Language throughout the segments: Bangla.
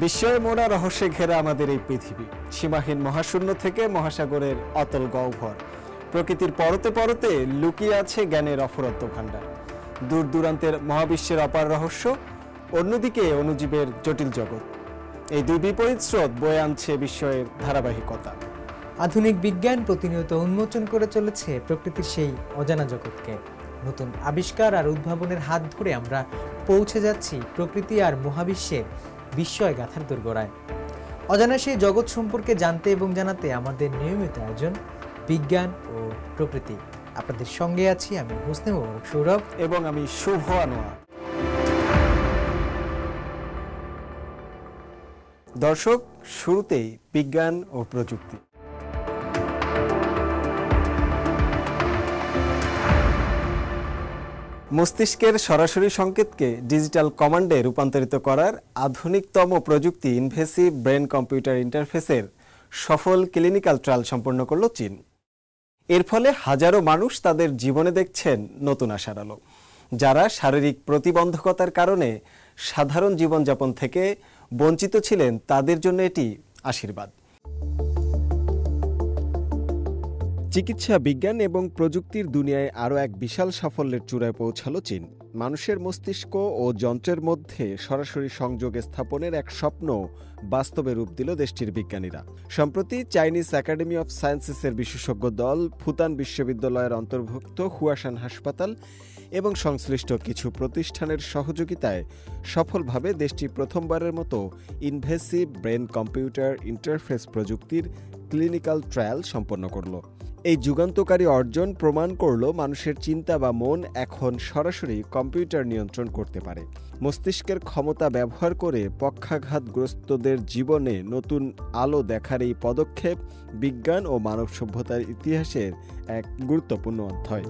বিস্ময়ে মোড়া রহস্যে ঘেরা আমাদের এই পৃথিবী, সীমাহীন মহাশূন্য থেকে মহাসাগরের অতল গহ্বর, প্রকৃতির পরতে পরতে লুকিয়ে আছে জ্ঞানের অফুরন্ত ভাণ্ডার। দূর দূরান্তের মহাবিশ্বের অপার রহস্য, অন্যদিকে অণুজীবের জটিল জগৎ। এই দুই বিপরীত স্রোত বয়ে আনছে বিস্ময়ের ধারাবাহিকতা। আধুনিক বিজ্ঞান প্রতিনিয়ত উন্মোচন করে চলেছে প্রকৃতির সেই অজানা জগৎকে। নতুন আবিষ্কার আর উদ্ভাবনের হাত ধরে আমরা পৌঁছে যাচ্ছি প্রকৃতি আর মহাবিশ্বের বিস্ময় গাথার দোরগোড়ায়। অজানা সেই জগৎ সম্পর্কে জানতে এবং জানাতে আমাদের নিয়মিত আয়োজন বিজ্ঞান ও প্রকৃতি। আপনাদের সঙ্গে আছি আমি হোসনে মোবারক সৌরভ এবং আমি শুভ আনোয়ার। দর্শক, শুরুতেই বিজ্ঞান ও প্রযুক্তি। মস্তিষ্কের সরাসরি সংকেতকে ডিজিটাল কমান্ডে রূপান্তরিত করার আধুনিকতম প্রযুক্তি ইনভেসিভ ব্রেন কম্পিউটার ইন্টারফেসের সফল ক্লিনিক্যাল ট্রায়াল সম্পন্ন করল চীন। এর ফলে হাজারো মানুষ তাদের জীবনে দেখছেন নতুন আশার আলো। যারা শারীরিক প্রতিবন্ধকতার কারণে সাধারণ জীবনযাপন থেকে বঞ্চিত ছিলেন, তাদের জন্য এটি আশীর্বাদ। চিকিৎসা বিজ্ঞান এবং প্রযুক্তির দুনিয়ায় আরও এক বিশাল সাফল্যের চূড়ায় পৌঁছালো চীন। মানুষের মস্তিষ্ক ও যন্ত্রের মধ্যে সরাসরি সংযোগ স্থাপনের এক স্বপ্ন বাস্তবে রূপ দিল দেশটির বিজ্ঞানীরা। সম্প্রতি চাইনিজ একাডেমি অফ সায়েন্সেসের বিশেষজ্ঞ দল ফুতান বিশ্ববিদ্যালয়ের অন্তর্ভুক্ত হুয়াশান হাসপাতাল এবং সংশ্লিষ্ট কিছু প্রতিষ্ঠানের সহযোগিতায় সফলভাবে দেশটি প্রথমবারের মতো ইনভেসিভ ব্রেন কম্পিউটার ইন্টারফেস প্রযুক্তির ক্লিনিক্যাল ট্রায়াল সম্পন্ন করল। এই যুগান্তকারী অর্জন প্রমাণ করল মানুষের চিন্তা বা মন এখন সরাসরি কম্পিউটার নিয়ন্ত্রণ করতে পারে। মস্তিষ্কের ক্ষমতা ব্যবহার করে পক্ষাঘাতগ্রস্তদের জীবনে নতুন আলো দেখার এই পদক্ষেপ বিজ্ঞান ও মানব সভ্যতার ইতিহাসের এক গুরুত্বপূর্ণ অধ্যায়।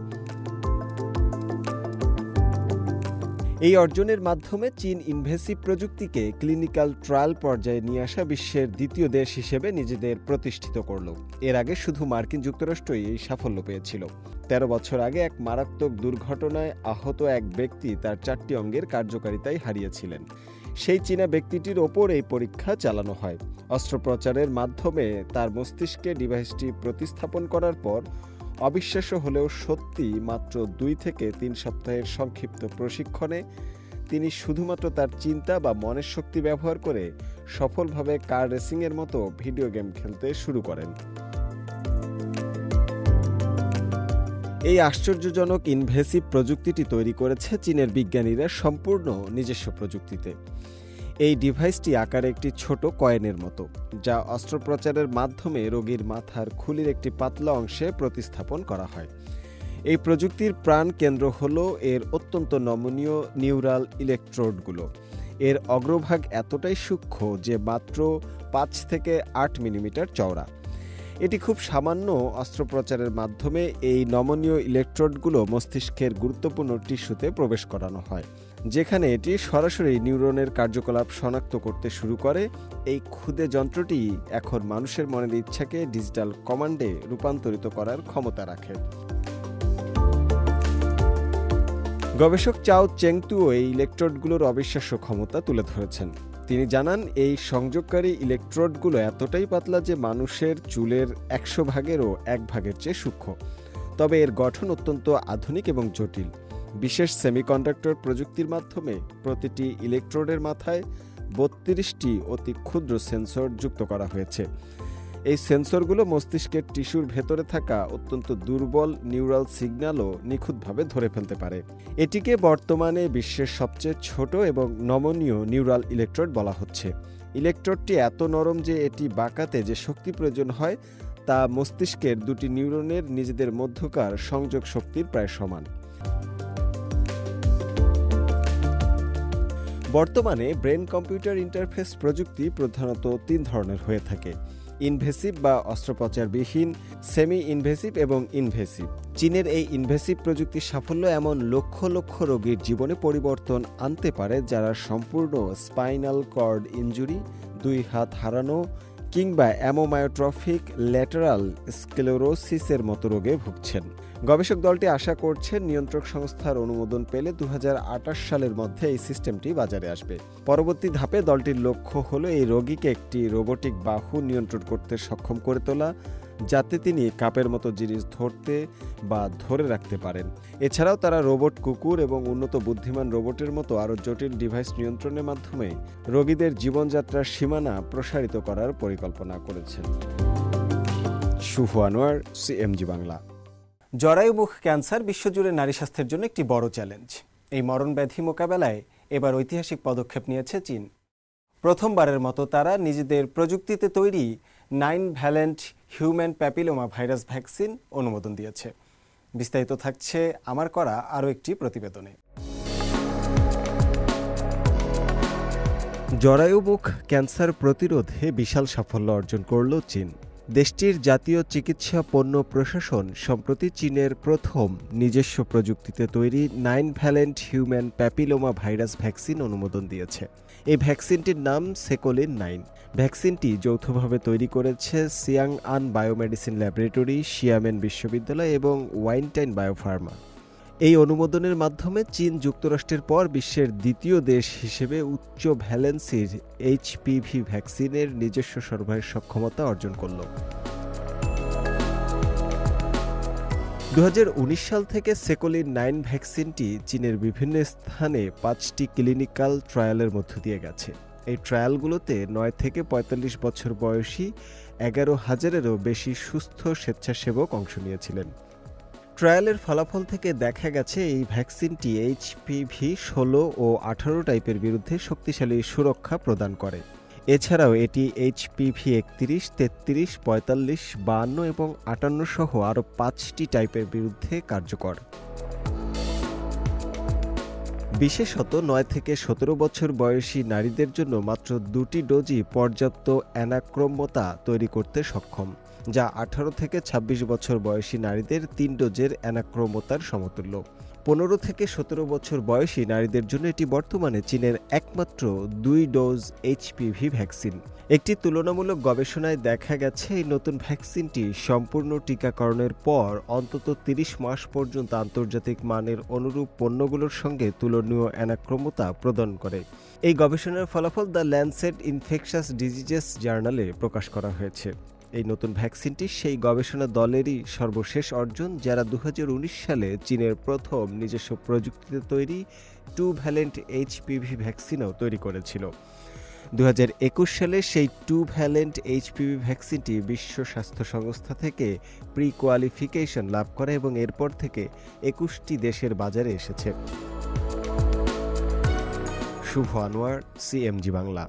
এই অর্জনের মাধ্যমে চীন ইনভেসিভ প্রযুক্তিকে ক্লিনিক্যাল ট্রায়াল পর্যায়ে নিয়ে আসা বিশ্বের দ্বিতীয় দেশ হিসেবে নিজেদের প্রতিষ্ঠিত করল। এর আগে শুধু মার্কিন যুক্তরাষ্ট্রই এই সাফল্য পেয়েছিল। ১৩ বছর আগে এক মারাত্মক দুর্ঘটনায় আহত এক ব্যক্তি তার ৪টি অঙ্গের কার্যকারিতাই হারিয়েছিলেন। সেই চীনা ব্যক্তিটির ওপর এই পরীক্ষা চালানো হয়। অস্ত্রোপচারের মাধ্যমে তার মস্তিষ্কে ডিভাইসটি প্রতিস্থাপন করার পর অবিশ্বাস্য হলেও সত্যি মাত্র ২ থেকে ৩ সপ্তাহের সংক্ষিপ্ত প্রশিক্ষণে তিনি শুধুমাত্র তার চিন্তা বা মনের শক্তি ব্যবহার করে সফলভাবে কার রেসিংয়ের মতো ভিডিও গেম খেলতে শুরু করেন। এই আশ্চর্যজনক ইনভেসিভ প্রযুক্তিটি তৈরি করেছে চীনের বিজ্ঞানীরা সম্পূর্ণ নিজস্ব প্রযুক্তিতে। এই ডিভাইসটি আকারে একটি ছোট কয়েনের মতো, যা অস্ত্রোপচারের মাধ্যমে রোগীর মাথার খুলির একটি পাতলা অংশে প্রতিস্থাপন করা হয়। এই প্রযুক্তির প্রাণ কেন্দ্র হল এর অত্যন্ত নমনীয় নিউরাল ইলেকট্রোডগুলো। এর অগ্রভাগ এতটাই সূক্ষ্ম যে মাত্র ৫ থেকে ৮ মিলিমিটার চওড়া। এটি খুব সামান্য অস্ত্রোপচারের মাধ্যমে এই নমনীয় ইলেকট্রোডগুলো মস্তিষ্কের গুরুত্বপূর্ণ টিস্যুতে প্রবেশ করানো হয়, যেখানে এটি সরাসরি নিউরনের কার্যকলাপ শনাক্ত করতে শুরু করে। এই ক্ষুদে যন্ত্রটি এখন মানুষের মনের ইচ্ছাকে ডিজিটাল কমান্ডে রূপান্তরিত করার ক্ষমতা রাখে। গবেষক চাও চেংতুও এই ইলেকট্রোডগুলোর অবিশ্বাস্য ক্ষমতা তুলে ধরেছেন। তিনি জানান, এই সংযোগকারী ইলেকট্রোডগুলো এতটাই পাতলা যে মানুষের চুলের ১০০ ভাগেরও ১ ভাগের চেয়ে সূক্ষ্ম। তবে এর গঠন অত্যন্ত আধুনিক এবং জটিল। বিশেষ সেমিকন্ডাক্টর প্রযুক্তির মাধ্যমে প্রতিটি ইলেকট্রোডের মাথায় ৩২টি অতি ক্ষুদ্র সেন্সর যুক্ত করা হয়েছে। এই সেন্সরগুলো মস্তিষ্কের টিস্যুর ভেতরে থাকা অত্যন্ত দুর্বল নিউরাল সিগন্যালও নিখুঁতভাবে ধরে ফেলতে পারে। এটিকে বর্তমানে বিশ্বের সবচেয়ে ছোট এবং নমনীয় নিউরাল ইলেকট্রোড বলা হচ্ছে। ইলেকট্রোডটি এত নরম যে এটি বাঁকাতে যে শক্তি প্রয়োজন হয় তা মস্তিষ্কের দুটি নিউরনের নিজেদের মধ্যকার সংযোগ শক্তির প্রায় সমান। বর্তমানে ব্রেন কম্পিউটার ইন্টারফেস প্রযুক্তি প্রধানত ৩ ধরনের হয়ে থাকে: ইনভেসিভ বা অস্ত্রোপচারবিহীন, সেমি ইনভেসিভ এবং ইনভেসিভ। চীনের এই ইনভেসিভ প্রযুক্তির সাফল্য এমন লক্ষ লক্ষ রোগীর জীবনে পরিবর্তন আনতে পারে যারা সম্পূর্ণ স্পাইনাল কর্ড ইনজুরি, 2 হাত হারানো কিংবা অ্যামোমায়োট্রফিক ল্যাটারাল স্ক্লেরোসিসের মতো রোগে ভুগছেন। গবেষক দলটি আশা করছে নিয়ন্ত্রক সংস্থার অনুমোদন পেলে 2028 সালের মধ্যে এই সিস্টেমটি বাজারে আসবে। পরবর্তী ধাপে দলটির লক্ষ্য হলো এই রোগীকে একটি রোবোটিক বাহু নিয়ন্ত্রণ করতে সক্ষম করে তোলা, যাতে তিনি কাপের মতো জিনিস ধরতে বা ধরে রাখতে পারেন। এছাড়াও তারা রোবট কুকুর এবং উন্নত বুদ্ধিমান রোবটের মতো আরও জটিল ডিভাইস নিয়ন্ত্রণের মাধ্যমে রোগীদের জীবনযাত্রার সীমানা প্রসারিত করার পরিকল্পনা করেছেন। শুভ আনোয়ার, সিএমজি বাংলা। জরায়ুমুখ ক্যান্সার বিশ্বজুড়ে নারী স্বাস্থ্যের জন্য একটি বড় চ্যালেঞ্জ। এই মরণব্যাধি মোকাবেলায় এবার ঐতিহাসিক পদক্ষেপ নিয়েছে চীন। প্রথমবারের মতো তারা নিজেদের প্রযুক্তিতে তৈরি 9 valent human papilloma virus vaccine অনুমোদন দিয়েছে। বিস্তারিত থাকছে আমার করা আরও একটি প্রতিবেদনে। জরায়ুমুখ ক্যান্সার প্রতিরোধে বিশাল সাফল্য অর্জন করল চীন। দেশটির জাতীয় চিকিৎসা পণ্য প্রশাসন সম্প্রতি চীনের প্রথম নিজস্ব প্রযুক্তিতে তৈরি 9 valent human papilloma virus vaccine অনুমোদন দিয়েছে। এই ভ্যাকসিনটির নাম সেকোলিন 9। ভ্যাকসিনটি যৌথভাবে তৈরি করেছে সিয়াংআন বায়োমেডিসিন ল্যাবরেটরি, শিয়ামেন বিশ্ববিদ্যালয় এবং ওয়াইনটাইন বায়োফার্মা। এই অনুমোদনের মাধ্যমে চীন যুক্তরাষ্ট্রের পর বিশ্বের দ্বিতীয় দেশ হিসেবে উচ্চ ভ্যালেন্সির এইচপিভি ভ্যাকসিনের নিজস্ব সরবরাহের সক্ষমতা অর্জন করল। 2019 সাল থেকে সেকোলিন 9 ভ্যাকসিনটি চীনের বিভিন্ন স্থানে 5টি ক্লিনিক্যাল ট্রায়ালের মধ্য দিয়ে গেছে। এই ট্রায়ালগুলোতে 9 থেকে 45 বছর বয়সী 11,000-এরও বেশি সুস্থ স্বেচ্ছাসেবক অংশ নিয়েছিলেন। ট্রায়ালের ফলাফল থেকে দেখা গেছে এই ভ্যাকসিনটি এইচপিভি 16 ও 18 টাইপের বিরুদ্ধে শক্তিশালী সুরক্ষা প্রদান করে। এছাড়াও এটি এইচপিভি 31, 33, 45, 52 এবং 58 সহ আরও 5টি টাইপের বিরুদ্ধে কার্যকর। বিশেষত 9 থেকে 17 বছর বয়সী নারীদের জন্য মাত্র 2টি ডোজই পর্যাপ্ত অ্যানাক্রম্যতা তৈরি করতে সক্ষম, যা 18 থেকে 26 বছর বয়সী নারীদের 3 ডোজের অ্যানাক্রম্যতার সমতুল্য। 15 থেকে 17 বছর বয়সী নারীদের জন্য এটি বর্তমানে চীনের একমাত্র 2 ডোজ এইচপিভি ভ্যাকসিন। একটি তুলনামূলক গবেষণায় দেখা গেছে এই নতুন ভ্যাকসিনটি সম্পূর্ণ টিকাকরণের পর অন্তত 30 মাস পর্যন্ত আন্তর্জাতিক মানের অনুরূপ পণ্যগুলোর সঙ্গে তুলনীয় অ্যানাক্রম্যতা প্রদান করে। এই গবেষণার ফলাফল দ্য ল্যান্সেট ইনফেকশাস ডিজিজেস জার্নালে প্রকাশ করা হয়েছে। এই নতুন ভ্যাকসিনটি সেই গবেষণা দলেরই সর্বশেষ অর্জন, যারা 2019 সালে চীনের প্রথম নিজস্ব প্রযুক্তিতে তৈরি 2 ভ্যালেন্ট এইচপিভি ভ্যাকসিনও তৈরি করেছিল। 2021 সালে সেই 2 ভ্যালেন্ট এইচপিভি ভ্যাকসিনটি বিশ্ব স্বাস্থ্য সংস্থা থেকে প্রি কোয়ালিফিকেশন লাভ করে এবং এরপর থেকে 21টি দেশের বাজারে এসেছে। শুভ আনোয়ার, সিএমজি বাংলা।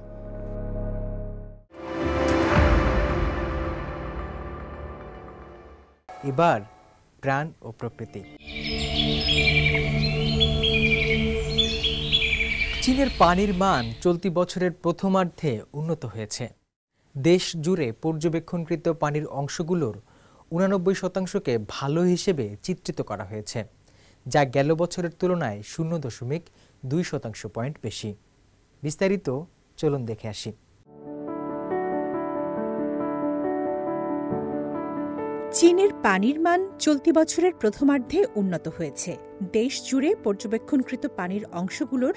এবার প্রাণ ও প্রকৃতি। চীনের পানির মান চলতি বছরের প্রথমার্ধে উন্নত হয়েছে। দেশ জুড়ে পর্যবেক্ষণকৃত পানির অংশগুলোর 89%কে ভালো হিসেবে চিত্রিত করা হয়েছে, যা গেল বছরের তুলনায় 0.2% পয়েন্ট বেশি। বিস্তারিত চলুন দেখে আসি। চীনের পানির মান চলতি বছরের প্রথমার্ধে উন্নত হয়েছে। দেশ জুড়ে পর্যবেক্ষণকৃত পানির অংশগুলোর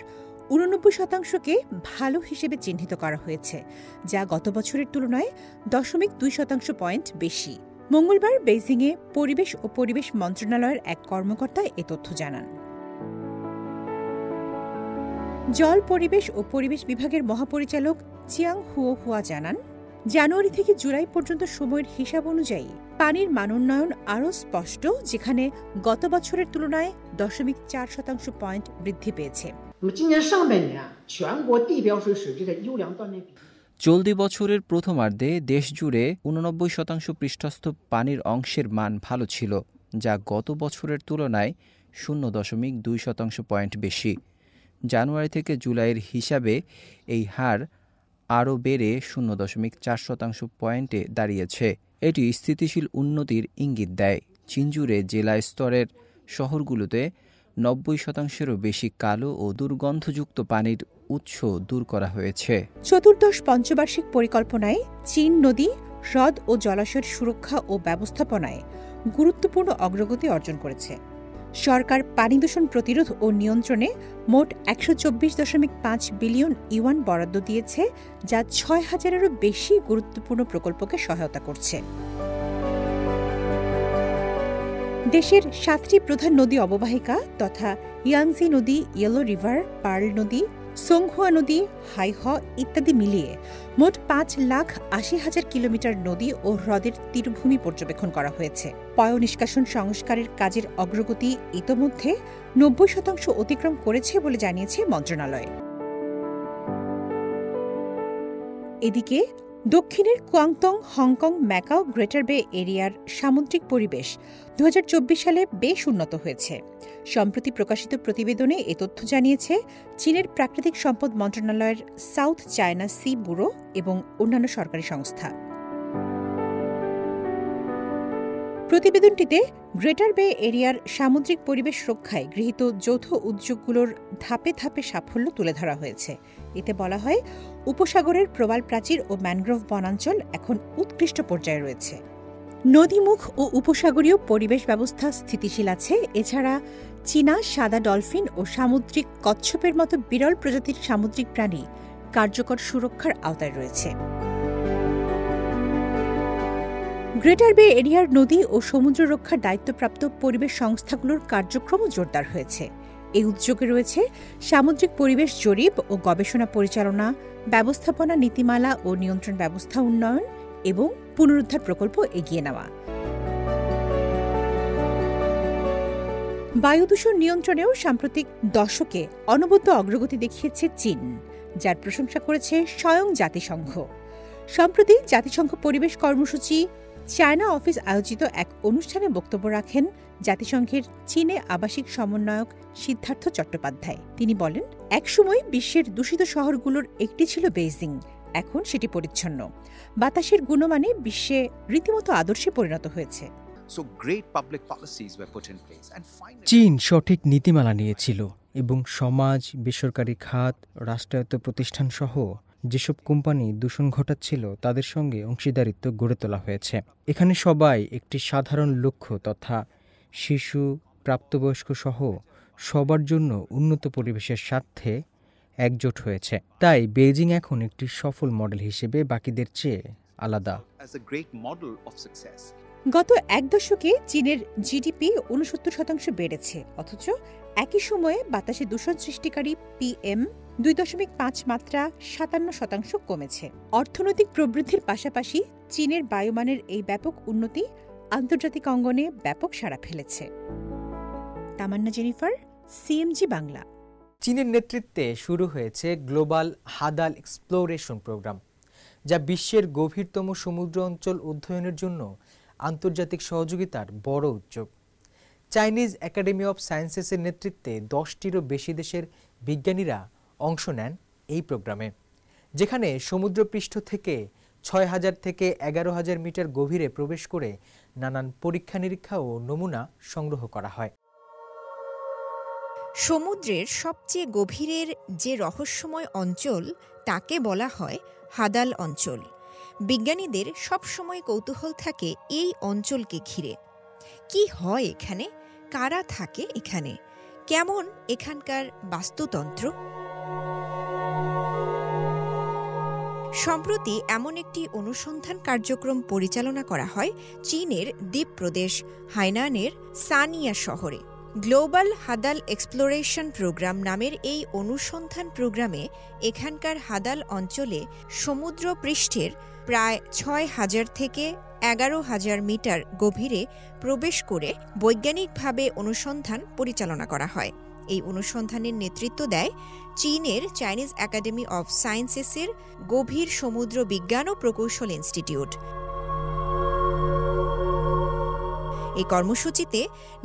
89%কে ভালো হিসেবে চিহ্নিত করা হয়েছে, যা গত বছরের তুলনায় 0.2% পয়েন্ট বেশি। মঙ্গলবার বেইজিংয়ে পরিবেশ ও পরিবেশ মন্ত্রণালয়ের এক কর্মকর্তা এ তথ্য জানান। জল, পরিবেশ ও পরিবেশ বিভাগের মহাপরিচালক চিয়াং হুয়া জানান, জানুয়ারি থেকে জুলাই পর্যন্ত সময়ের হিসাব অনুযায়ী পানির মানোন্নয়ন আরও স্পষ্ট, যেখানে গত বছরের তুলনায় 0.4% পয়েন্ট বৃদ্ধি পেয়েছে। চলতি বছরের প্রথমার্ধে দেশজুড়ে 89% পৃষ্ঠস্থ পানির অংশের মান ভালো ছিল, যা গত বছরের তুলনায় 0.2% পয়েন্ট বেশি। জানুয়ারি থেকে জুলাইয়ের হিসাবে এই হার আরও বেড়ে 0.4% পয়েন্টে দাঁড়িয়েছে। এটি স্থিতিশীল উন্নতির ইঙ্গিত দেয়। চীনজুড়ে জেলা স্তরের শহরগুলোতে 90%-এরও বেশি কালো ও দুর্গন্ধযুক্ত পানির উৎস দূর করা হয়েছে। চতুর্দশ পঞ্চবার্ষিক পরিকল্পনায় চীন নদী, হ্রদ ও জলাশয়ের সুরক্ষা ও ব্যবস্থাপনায় গুরুত্বপূর্ণ অগ্রগতি অর্জন করেছে। সরকার পানি দূষণ প্রতিরোধ ও নিয়ন্ত্রণে মোট ১২৪.৫ বিলিয়ন ইউয়ান বরাদ্দ দিয়েছে, যা ৬,০০০-এরও বেশি গুরুত্বপূর্ণ প্রকল্পকে সহায়তা করছে। দেশের ৭টি প্রধান নদী অববাহিকা তথা ইয়াংজি নদী, ইয়েলো রিভার, পার্ল নদী, সোংহুয়া নদী, হাইহ ইত্যাদি মিলিয়ে মোট ৫,৮০,০০০ কিলোমিটার নদী ও হ্রদের তীরভূমি পর্যবেক্ষণ করা হয়েছে। পয়ঃনিষ্কাশন সংস্কারের কাজের অগ্রগতি ইতোমধ্যে ৯০% অতিক্রম করেছে বলে জানিয়েছে মন্ত্রণালয়। এদিকে দক্ষিণের কুয়াংতং, হংকং, ম্যাকাও গ্রেটার বে এরিয়ার সামুদ্রিক পরিবেশ ২০২৪ সালে বেশ উন্নত হয়েছে। সম্প্রতি প্রকাশিত প্রতিবেদনে এ তথ্য জানিয়েছে চীনের প্রাকৃতিক সম্পদ মন্ত্রণালয়ের সাউথ চায়না সি ব্যুরো এবং অন্যান্য সরকারি সংস্থা। প্রতিবেদনটিতে গ্রেটার বে এরিয়ার সামুদ্রিক পরিবেশ রক্ষায় গৃহীত যৌথ উদ্যোগগুলোর ধাপে ধাপে সাফল্য তুলে ধরা হয়েছে। এতে বলা হয়, উপসাগরের প্রবাল প্রাচীর ও ম্যানগ্রোভ বনাঞ্চল এখন উৎকৃষ্ট পর্যায়ে রয়েছে। নদীমুখ ও উপসাগরীয় পরিবেশ ব্যবস্থা স্থিতিশীল আছে। এছাড়া চীনা সাদা ডলফিন ও সামুদ্রিক কচ্ছপের মতো বিরল প্রজাতির সামুদ্রিক প্রাণী কার্যকর সুরক্ষার আওতায় রয়েছে। গ্রেটার বে এরিয়ার নদী ও সমুদ্র রক্ষার দায়িত্বপ্রাপ্ত পরিবেশ সংস্থাগুলোর কার্যক্রমও জোরদার হয়েছে। এই উদ্যোগে রয়েছে সামুদ্রিক পরিবেশ জরিপ ও গবেষণা পরিচালনা, ব্যবস্থাপনা নীতিমালা ও নিয়ন্ত্রণ ব্যবস্থা উন্নয়ন এবং পুনরুদ্ধার প্রকল্প এগিয়ে নেওয়া। বায়ুদূষণ নিয়ন্ত্রণেও সাম্প্রতিক দশকে অনবদ্য অগ্রগতি দেখিয়েছে চীন, যার প্রশংসা করেছে স্বয়ং জাতিসংঘ। সম্প্রতি জাতিসংঘ পরিবেশ কর্মসূচি চায়না অফিস আয়োজিত এক অনুষ্ঠানে বক্তব্য রাখেন জাতিসংঘের চীনে আবাসিক সমন্বয়ক সিদ্ধার্থ চট্টোপাধ্যায়। তিনি বলেন, একসময় বিশ্বের দূষিত শহরগুলোর একটি ছিল বেইজিং, এখন সেটি পরিচ্ছন্ন। বাতাসের গুণমানে বিশ্বে রীতিমতো আদর্শে পরিণত হয়েছে। চীন সঠিক নীতিমালা নিয়েছিল এবং সমাজ, বেসরকারি খাত, রাষ্ট্রায়ত্ত প্রতিষ্ঠান সহ যেসব কোম্পানি দূষণ ঘটাচ্ছিল তাদের সঙ্গে অংশীদারিত্ব গড়ে তোলা হয়েছে। এখানে সবাই একটি সাধারণ লক্ষ্য তথা শিশু, প্রাপ্তবয়স্ক সহ সবার জন্য উন্নত পরিবেশের স্বার্থে একজোট হয়েছে। তাই বেইজিং এখন একটি সফল মডেল হিসেবে বাকিদের চেয়ে আলাদা। গত এক দশকে চীনের জিডিপি ৬৯% বেড়েছে, অথচ একই সময়ে বাতাসে দূষণ সৃষ্টিকারী PM ২.৫ মাত্রা ৫৭% কমেছে। অর্থনৈতিক প্রবৃদ্ধির পাশাপাশি চীনের বায়ুমানের এই ব্যাপক উন্নতি আন্তর্জাতিক অঙ্গনে ব্যাপক সাড়া ফেলেছে। তামান্না জেনিফার, CMG বাংলা। চীনের নেতৃত্বে শুরু হয়েছে গ্লোবাল হাদাল এক্সপ্লোরেশন প্রোগ্রাম, যা বিশ্বের গভীরতম সমুদ্র অঞ্চল অধ্যয়নের জন্য আন্তর্জাতিক সহযোগিতার বড় উদ্যোগ। চাইনিজ একাডেমি অব সায়েন্সেসের নেতৃত্বে 10টিরও বেশি দেশের বিজ্ঞানীরা অংশ নেন এই প্রোগ্রামে, যেখানে সমুদ্রপৃষ্ঠ থেকে ৬,০০০ থেকে ১১,০০০ মিটার গভীরে প্রবেশ করে নানান পরীক্ষা নিরীক্ষা ও নমুনা সংগ্রহ করা হয়। সমুদ্রের সবচেয়ে গভীরের যে রহস্যময় অঞ্চল তাকে বলা হয় হাদাল অঞ্চল। বিজ্ঞানীদের সবসময় কৌতূহল থাকে এই অঞ্চলকে ঘিরে। কি হয় এখানে, কারা থাকে এখানে, কেমন এখানকার বাস্তুতন্ত্র। সম্প্রতি এমন একটি অনুসন্ধান কার্যক্রম পরিচালনা করা হয় চীনের দ্বীপ প্রদেশ হাইনানের সানিয়া শহরে। গ্লোবাল হাদাল এক্সপ্লোরেশন প্রোগ্রাম নামের এই অনুসন্ধান প্রোগ্রামে এখানকার হাদাল অঞ্চলে সমুদ্র পৃষ্ঠের প্রায় ৬,০০০ থেকে ১১,০০০ মিটার গভীরে প্রবেশ করে বৈজ্ঞানিকভাবে অনুসন্ধান পরিচালনা করা হয়। এই অনুসন্ধানের নেতৃত্ব দেয় চীনের চাইনিজ একাডেমি অব সায়েন্সেসের গভীর সমুদ্র বিজ্ঞান ও প্রকৌশল ইনস্টিটিউট। এই কর্মসূচিতে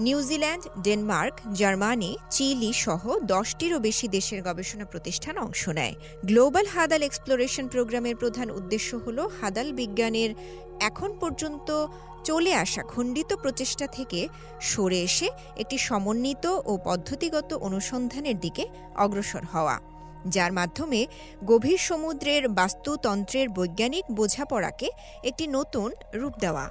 নিউজিল্যান্ড, ডেনমার্ক, জার্মানি, চিলি সহ 10টিরও বেশি দেশের গবেষণা প্রতিষ্ঠান অংশ নেয়। গ্লোবাল হাদাল এক্সপ্লোরেশন প্রোগ্রামের প্রধান উদ্দেশ্য হল হাদাল বিজ্ঞানের এখন পর্যন্ত চলে আসা খণ্ডিত প্রচেষ্টা থেকে সরে এসে একটি সমন্বিত ও পদ্ধতিগত অনুসন্ধানের দিকে অগ্রসর হওয়া, যার মাধ্যমে গভীর সমুদ্রের বাস্তুতন্ত্রের বৈজ্ঞানিক বোঝাপড়াকে একটি নতুন রূপ দেওয়া।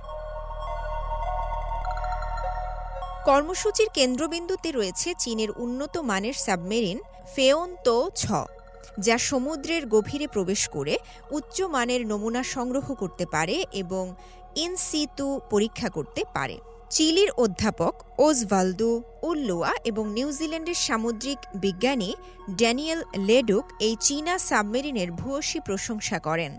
কর্মসূচির কেন্দ্রবিন্দুতে রয়েছে চীনের উন্নত মানের সাবমেরিন ফেওনতো 6, যা সমুদ্রের গভীরে প্রবেশ করে উচ্চ মানের নমুনা সংগ্রহ করতে পারে এবং ইন সিতু পরীক্ষা করতে পারে। চিলির অধ্যাপক ওসভালদো উল্লোয়া এবং নিউজিল্যান্ডের সামুদ্রিক বিজ্ঞানী ড্যানিয়েল লেডুক এই চীনা সাবমেরিনের ভূয়সী প্রশংসা করেন।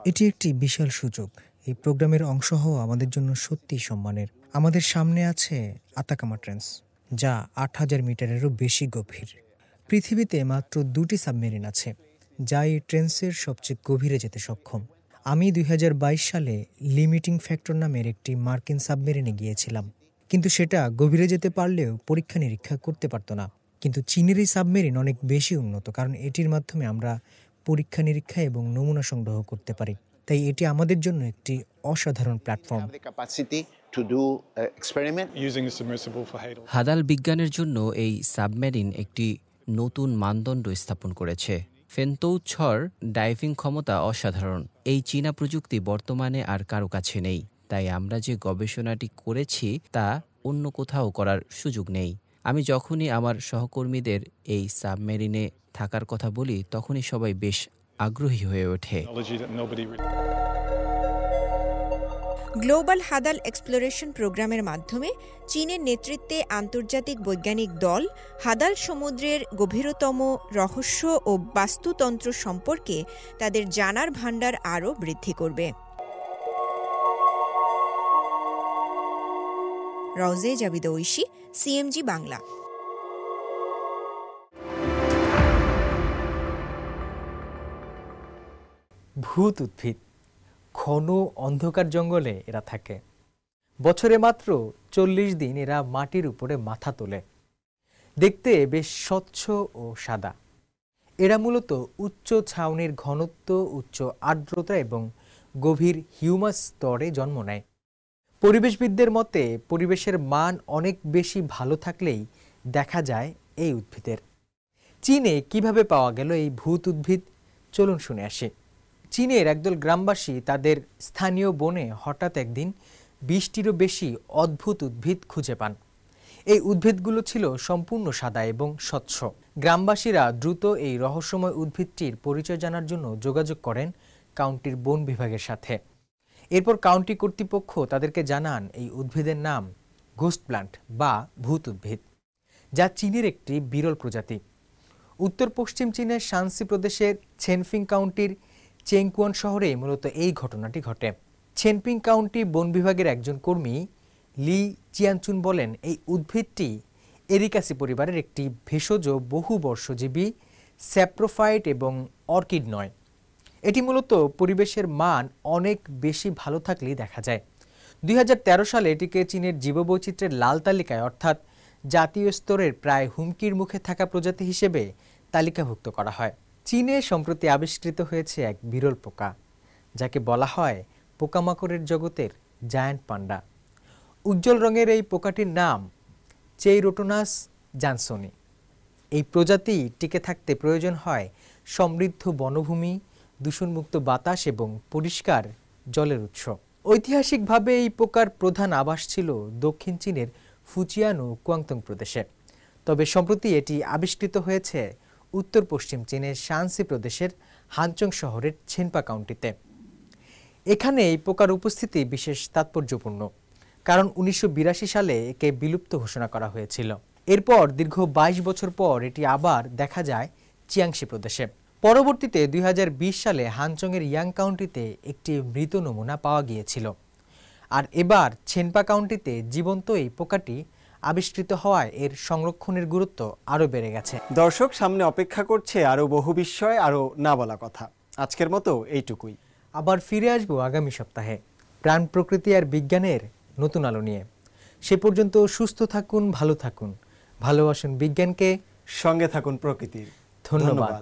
এটি একটি বিশাল সুযোগ। এই প্রোগ্রামের অংশ হওয়া আমাদের জন্য সত্যি সম্মানের। আমাদের সামনে আছে আতাকামা ট্রেন্স, যা ৮,০০০ মিটারেরও বেশি গভীর। পৃথিবীতে মাত্র 2টি সাবমেরিন আছে যা এই ট্রেন্সের সবচেয়ে গভীরে যেতে সক্ষম। আমি ২০২২ সালে লিমিটিং ফ্যাক্টর নামের একটি মার্কিন সাবমেরিনে গিয়েছিলাম, কিন্তু সেটা গভীরে যেতে পারলেও পরীক্ষা নিরীক্ষা করতে পারত না। কিন্তু চীনের এই সাবমেরিন অনেক বেশি উন্নত, কারণ এটির মাধ্যমে আমরা পরীক্ষা নিরীক্ষা এবং নমুনা সংগ্রহ করতে পারি। তাই এটি আমাদের জন্য একটি অসাধারণ প্ল্যাটফর্ম। হাদাল বিজ্ঞানের জন্য এই সাবমেরিন একটি নতুন মানদণ্ড স্থাপন করেছে। ফেনতৌ 6 ডাইভিং ক্ষমতা অসাধারণ। এই চীনা প্রযুক্তি বর্তমানে আর কারো কাছে নেই, তাই আমরা যে গবেষণাটি করেছি তা অন্য কোথাও করার সুযোগ নেই। আমি যখনই আমার সহকর্মীদের এই সাবমেরিনে থাকার কথা বলি, তখনই সবাই বেশ আগ্রহী হয়ে ওঠে। গ্লোবাল হাদাল এক্সপ্লোরেশন প্রোগ্রামের মাধ্যমে চীনের নেতৃত্বে আন্তর্জাতিক বৈজ্ঞানিক দল হাদাল সমুদ্রের গভীরতম রহস্য ও বাস্তুতন্ত্র সম্পর্কে তাদের জানার ভান্ডার আরও বৃদ্ধি করবে। রওজে জাবিদ ঐশী, সিএমজি বাংলা। ভূত উদ্ভিদ। ঘন অন্ধকার জঙ্গলে এরা থাকে। বছরে মাত্র 40 দিন এরা মাটির উপরে মাথা তোলে। দেখতে বেশ স্বচ্ছ ও সাদা। এরা মূলত উচ্চ ছাউনির ঘনত্ব, উচ্চ আর্দ্রতা এবং গভীর হিউমাস স্তরে জন্ম নেয়। পরিবেশবিদদের মতে পরিবেশের মান অনেক বেশি ভালো থাকলেই দেখা যায় এই উদ্ভিদের। চীনে কিভাবে পাওয়া গেল এই ভূত উদ্ভিদ, চলুন শুনে আসি। চীনের একদল গ্রামবাসী তাদের স্থানীয় বনে হঠাৎ একদিন 20টিরও বেশি অদ্ভুত উদ্ভিদ খুঁজে পান। এই উদ্ভিদগুলো ছিল সম্পূর্ণ সাদা এবং স্বচ্ছ। গ্রামবাসীরা দ্রুত এই রহস্যময় উদ্ভিদটির পরিচয় জানার জন্য যোগাযোগ করেন কাউন্টির বন বিভাগের সাথে। এরপর কাউন্টি কর্তৃপক্ষ তাদেরকে জানান এই উদ্ভিদের নাম ঘোস্ট প্লান্ট বা ভূত উদ্ভিদ, যা চীনের একটি বিরল প্রজাতি। উত্তর পশ্চিম চীনের শানসি প্রদেশের ছেনফিং কাউন্টির চেংকুয়ান শহরে মূলত এই ঘটনাটি ঘটে। ছেনপিং কাউন্টি বন বিভাগের একজন কর্মী লি চিয়ানচুন বলেন, এই উদ্ভিদটি এরিকাসি পরিবারের একটি ভেষজ বহুবর্ষজীবী স্যাপ্রোফাইট এবং অর্কিড নয়। এটি মূলত পরিবেশের মান অনেক বেশি ভালো থাকলেই দেখা যায়। 2013 সালে এটিকে চীনের জীববৈচিত্র্যের লাল তালিকায় অর্থাৎ জাতীয় স্তরের প্রায় হুমকির মুখে থাকা প্রজাতি হিসেবে তালিকাভুক্ত করা হয়। চীনে সম্প্রতি আবিষ্কৃত হয়েছে এক বিরল পোকা, যাকে বলা হয় পোকামাকড়ের জগতের জায়ান্ট পান্ডা। উজ্জ্বল রঙের এই পোকাটির নাম চেইরোটোনাস জানসনি। এই প্রজাতি টিকে থাকতে প্রয়োজন হয় সমৃদ্ধ বনভূমি, দূষণমুক্ত বাতাস এবং পরিষ্কার জলের উৎস। ঐতিহাসিকভাবে এই পোকার প্রধান আবাস ছিল দক্ষিণ চীনের ফুজিয়ান ও কুয়াংতুং প্রদেশে। তবে সম্প্রতি এটি আবিষ্কৃত হয়েছে উত্তর পশ্চিম চীনের শানসি প্রদেশের হানচং শহরের ছেনপা কাউন্টিতে। এখানে এই পোকার উপস্থিতি বিশেষ তাৎপর্যপূর্ণ, কারণ 1982 সালে একে বিলুপ্ত ঘোষণা করা হয়েছিল। এরপর দীর্ঘ 22 বছর পর এটি আবার দেখা যায় চিয়াংশি প্রদেশে। পরবর্তীতে 2020 সালে হানচংয়ের ইয়াং কাউন্টিতে একটি মৃত নমুনা পাওয়া গিয়েছিল। আর এবার ছেনপা কাউন্টিতে জীবন্ত এই পোকাটি আবিষ্কৃত হওয়ায় এর সংরক্ষণের গুরুত্ব আরও বেড়ে গেছে। দর্শক, সামনে অপেক্ষা করছে আরও বহু বিষয়, আরও না বলা কথা। আজকের মতো এইটুকুই। আবার ফিরে আসবো আগামী সপ্তাহে প্রাণ, প্রকৃতি আর বিজ্ঞানের নতুন আলো নিয়ে। সে পর্যন্ত সুস্থ থাকুন, ভালো থাকুন, ভালোবাসুন বিজ্ঞানকে, সঙ্গে থাকুন প্রকৃতির। ধন্যবাদ।